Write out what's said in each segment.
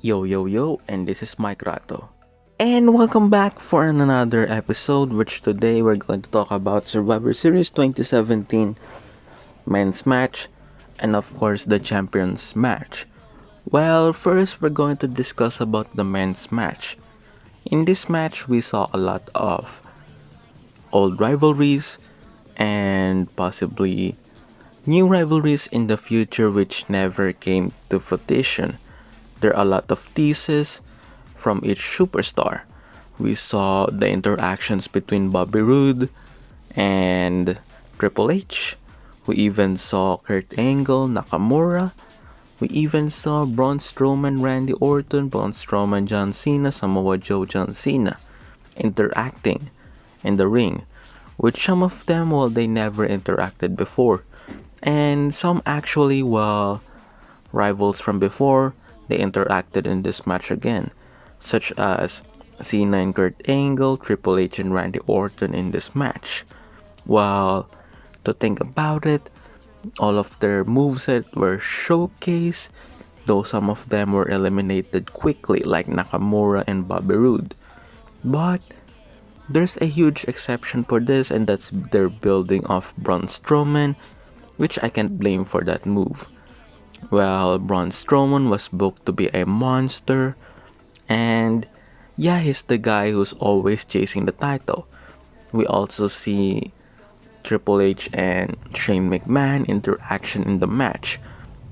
Yo, yo, yo, and this is Mikeratto. And welcome back for another episode, which today we're going to talk about Survivor Series 2017 men's match, and of course the champions match. Well, first we're going to discuss about the men's match. In this match, we saw a lot of old rivalries and possibly new rivalries in the future which never came to fruition. There are a lot of teases from each superstar. We saw the interactions between Bobby Roode and Triple H. We even saw Kurt Angle, Nakamura. We even saw Braun Strowman, Randy Orton, Braun Strowman, John Cena, Samoa Joe, John Cena interacting in the ring. With some of them, well, they never interacted before. And some actually, well, rivals from before, they interacted in this match again, such as Cena and Kurt Angle, Triple H and Randy Orton in this match. While to think about it, all of their moveset were showcased, though some of them were eliminated quickly, like Nakamura and Bobby Roode. But there's a huge exception for this, and that's their building of Braun Strowman, which I can't blame for that move. Well, Braun Strowman was booked to be a monster, and yeah, he's the guy who's always chasing the title. We also see Triple H and Shane McMahon interaction in the match.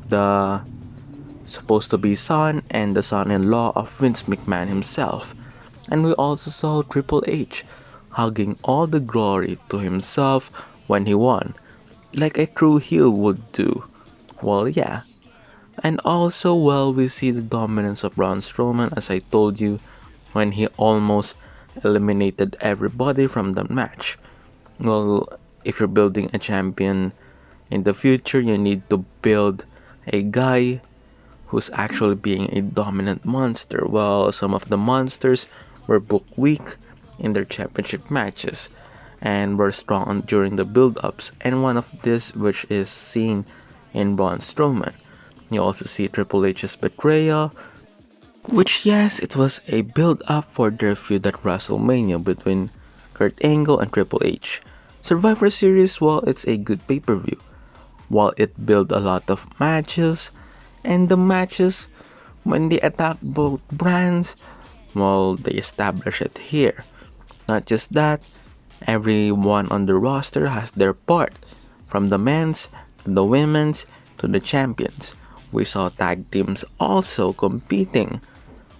The supposed to be son and the son-in-law of Vince McMahon himself. And we also saw Triple H hugging all the glory to himself when he won, like a true heel would do. Well, yeah. And also, well, we see the dominance of Braun Strowman, as I told you, when he almost eliminated everybody from the match. Well, if you're building a champion in the future, you need to build a guy who's actually being a dominant monster. Well, some of the monsters were booked weak in their championship matches and were strong during the build-ups, and one of this which is seen in Braun Strowman. You also see Triple H's betrayal, which yes, it was a build-up for their feud at WrestleMania between Kurt Angle and Triple H. Survivor Series, well, it's a good pay-per-view. While it built a lot of matches, and the matches, when they attack both brands, well, they establish it here. Not just that, everyone on the roster has their part, from the men's to the women's to the champions. We saw tag teams also competing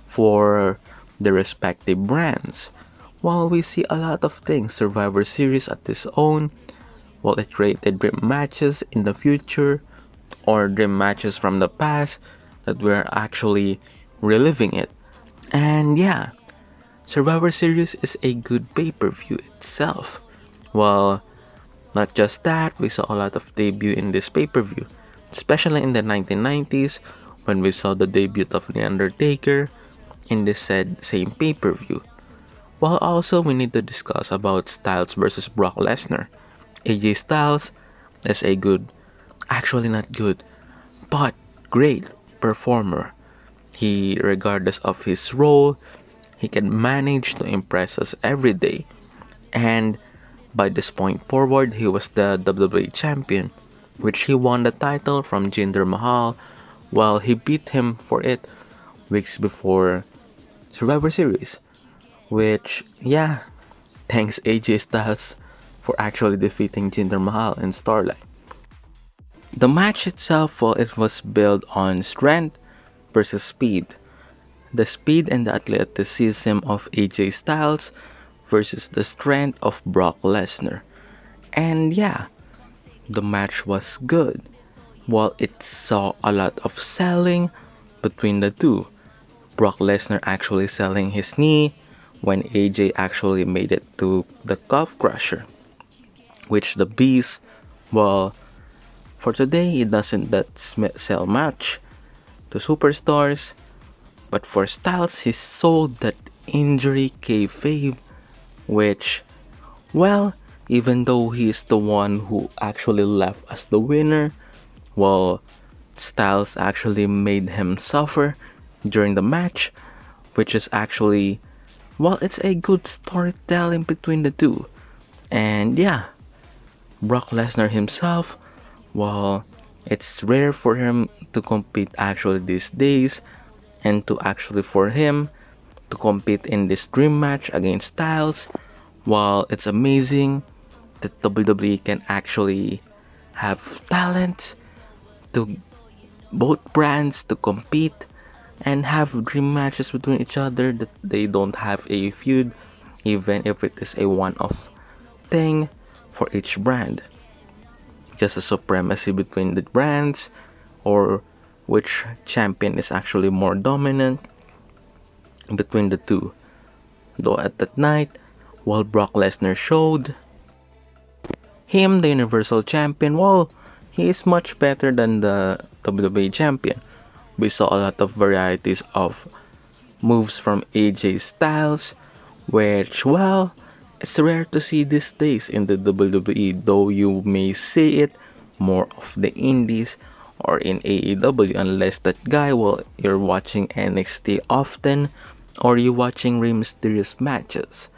for the respective brands. While we see a lot of things, Survivor Series at its own, while it created dream matches in the future or dream matches from the past that we're actually reliving it. And yeah, Survivor Series is a good pay-per-view itself. Well, not just that, we saw a lot of debut in this pay-per-view, especially in the 1990s when we saw the debut of The Undertaker in this said same pay-per-view. While also we need to discuss about Styles versus Brock Lesnar. AJ Styles is a good, actually not good, but great performer. He, regardless of his role, he can manage to impress us every day. And by this point forward, he was the WWE champion, which he won the title from Jinder Mahal, while he beat him for it weeks before Survivor Series. Which, yeah, thanks AJ Styles for actually defeating Jinder Mahal in Starlight. The match itself, well, it was built on strength versus speed. The speed and the athleticism of AJ Styles versus the strength of Brock Lesnar. And yeah, the match was good. While it saw a lot of selling between the two. Brock Lesnar actually selling his knee when AJ actually made it to the Cuff Crusher. Which the Beast, well, for today he doesn't that sell much to superstars, but for Styles he sold that injury kayfabe, which, well, even though he's the one who actually left as the winner, well, Styles actually made him suffer during the match, which is actually, well, it's a good storytelling between the two. And yeah, Brock Lesnar himself, well, it's rare for him to compete actually these days, and to actually for him to compete in this dream match against Styles. While it's amazing that WWE can actually have talent to both brands to compete and have dream matches between each other, that they don't have a feud, even if it is a one-off thing for each brand. Just a supremacy between the brands, or which champion is actually more dominant between the two. Though at that night, while Brock Lesnar showed him the Universal Champion, well, he is much better than the WWE Champion. We saw a lot of varieties of moves from AJ Styles, which, well, it's rare to see these days in the WWE, though you may see it more of the indies or in AEW, unless that guy, well, you're watching NXT often or you watching Rey Mysterio's matches.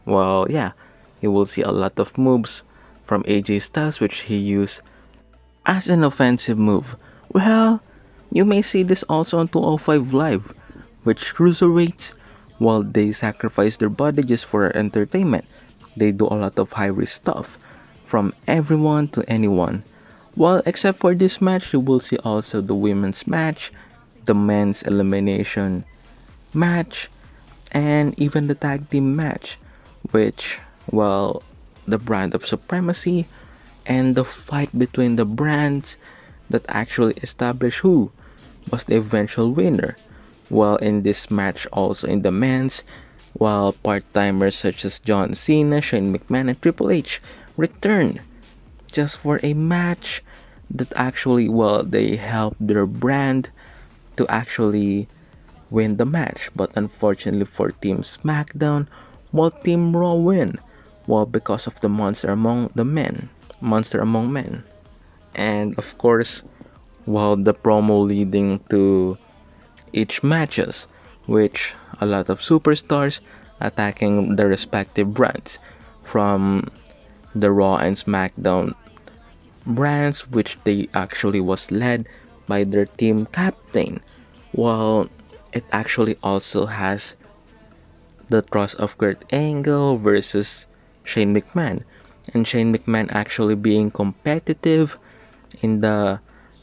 Well, yeah, you will see a lot of moves from AJ Styles which he used as an offensive move. Well, you may see this also on 205 Live, which cruiserweights, while they sacrifice their body just for entertainment, they do a lot of high risk stuff, from everyone to anyone. Well, except for this match, you will see also the women's match, the men's elimination match, and even the tag team match, which, well, the brand of supremacy and the fight between the brands that actually establish who was the eventual winner. While in this match, also in the men's, while part-timers such as John Cena, Shane McMahon, and Triple H return just for a match that actually, well, they helped their brand to actually win the match. But unfortunately for Team Smackdown, while Team Raw win, well, because of the monster among men. And of course, while the promo leading to each matches, which a lot of superstars attacking the respective brands from the Raw and SmackDown brands, which they actually was led by their team captain. While it actually also has the trust of Kurt Angle versus Shane McMahon, and Shane McMahon actually being competitive in the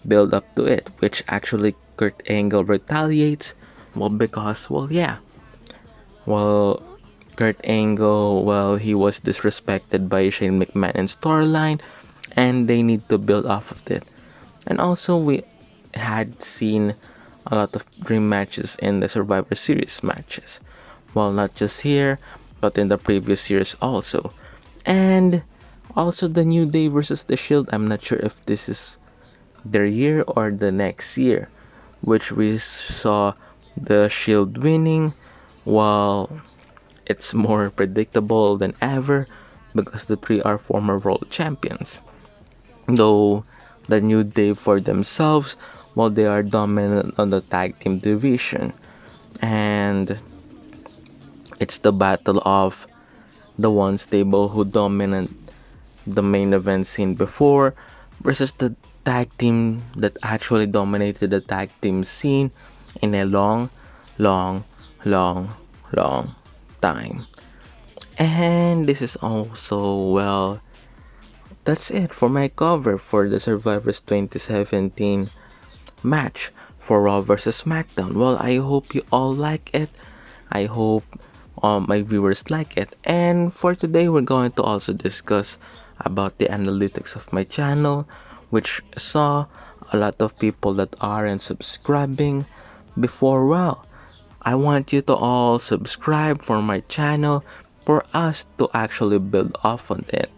build up to it, which actually Kurt Angle retaliates. Well, because, well, yeah, well, Kurt Angle, well, he was disrespected by Shane McMahon in storyline, and they need to build off of it. And also, we had seen a lot of dream matches in the Survivor Series matches. Well, not just here, but in the previous years also. And also the New Day versus the Shield. I'm not sure if this is their year or the next year, which we saw the Shield winning, while it's more predictable than ever because the three are former world champions. Though the New Day for themselves, while they are dominant on the tag team division, and it's the battle of the one stable who dominant the main event scene before versus the tag team that actually dominated the tag team scene in a long, long, long, long time. And this is also, well, that's it for my cover for the Survivors 2017 match for Raw vs. SmackDown. Well, I hope you all like it. I hope my viewers like it. And for today, we're going to also discuss about the analytics of my channel, which saw a lot of people that aren't subscribing before. Well, I want you to all subscribe for my channel for us to actually build off on it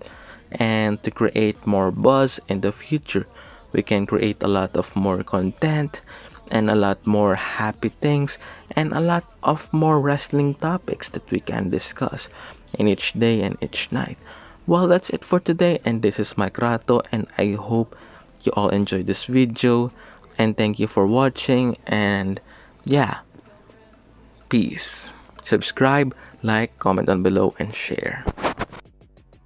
and to create more buzz in the future. We can create a lot of more content and a lot more happy things and a lot of more wrestling topics that we can discuss in each day and each night. Well, that's it for today, and this is Mikeratto, and I hope you all enjoyed this video, and thank you for watching. And yeah, Peace. Subscribe, like, comment down below, and share.